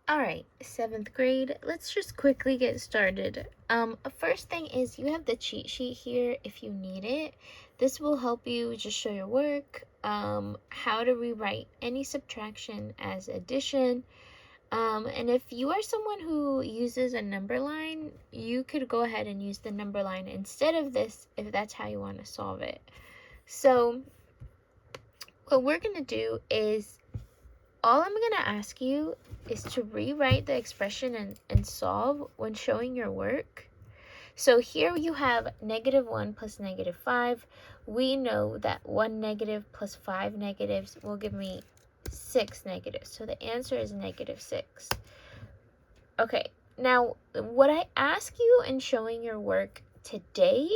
All right, 7th grade. Let's just quickly get started. First thing is you have the cheat sheet here if you need it. This will help you just show your work, how to rewrite any subtraction as addition. And if you are someone who uses a number line, you could go ahead and use the number line instead of this if that's how you want to solve it. So what we're going to do is all I'm going to ask you is to rewrite the expression and solve when showing your work. So here you have -1 plus -5. We know that 1 negative plus 5 negatives will give me 6 negatives. So the answer is -6. Okay, now what I ask you in showing your work today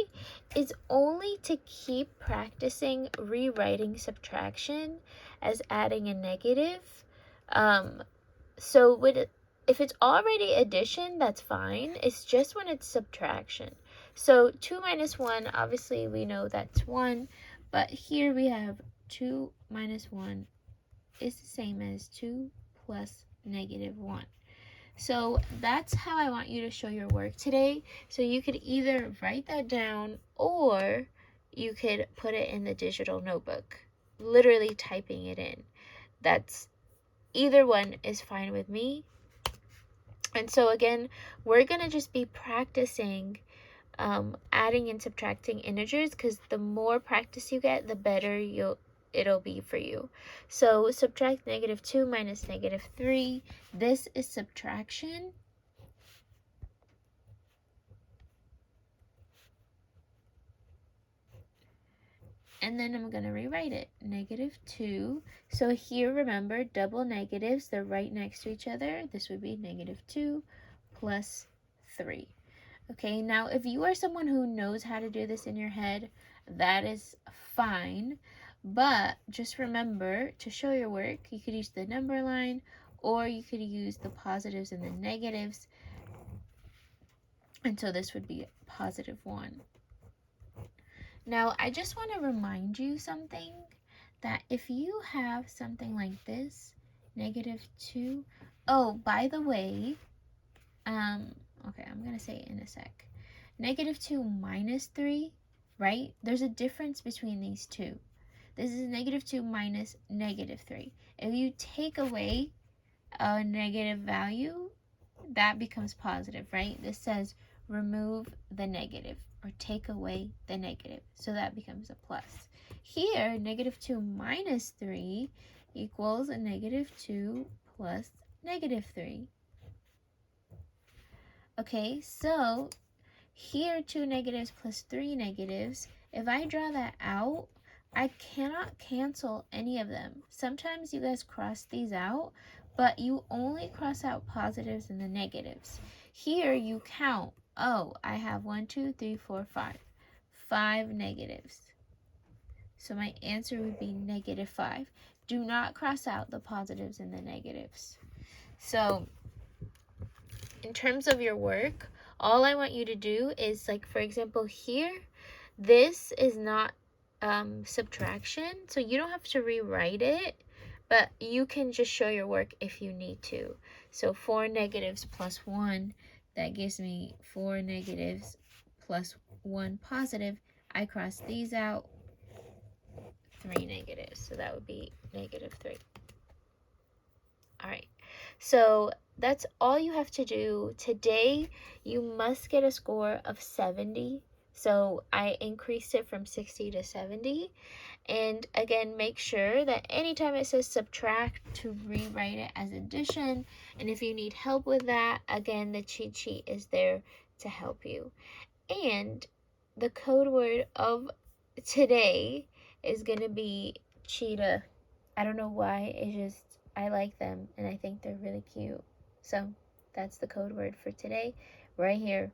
is only to keep practicing rewriting subtraction as adding a negative. So if it's already addition, that's fine. It's just when it's subtraction. So 2 minus 1, obviously we know that's 1, but here we have 2 minus 1 is the same as 2 plus -1. So that's how I want you to show your work today. So you could either write that down or you could put it in the digital notebook, literally typing it in. That's either one is fine with me. And so again, we're going to just be practicing adding and subtracting integers, because the more practice you get, the better it'll be for you. So subtract -2 minus -3. This is subtraction. And then I'm going to rewrite it. -2. So here, remember, double negatives, they're right next to each other. This would be -2 plus 3. Okay, now if you are someone who knows how to do this in your head, that is fine. But just remember, to show your work, you could use the number line, or you could use the positives and the negatives. And so this would be +1. Now, I just want to remind you something, that if you have something like this, -2, oh, by the way, okay, I'm going to say it in a sec. -2 minus 3, right? There's a difference between these two. This is -2 minus -3. If you take away a negative value, that becomes positive, right? This says remove the negative or take away the negative. So that becomes a plus. Here, -2 minus 3 equals a -2 plus -3. Okay, so here 2 negatives plus 3 negatives, if I draw that out, I cannot cancel any of them. Sometimes you guys cross these out, but you only cross out positives and the negatives. Here you count, oh, I have 1, 2, 3, 4, 5. 5 negatives. So my answer would be -5. Do not cross out the positives and the negatives. So in terms of your work, all I want you to do is, like, for example, here, this is not subtraction, so you don't have to rewrite it, but you can just show your work if you need to. So 4 negatives plus 1, that gives me 4 negatives plus 1 positive. I cross these out, 3 negatives, so that would be -3. All right, so that's all you have to do. Today, you must get a score of 70. So I increased it from 60 to 70. And again, make sure that anytime it says subtract, to rewrite it as addition. And if you need help with that, again, the cheat sheet is there to help you. And the code word of today is going to be cheetah. I don't know why, I like them and I think they're really cute. So that's the code word for today, right here,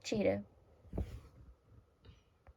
cheetah.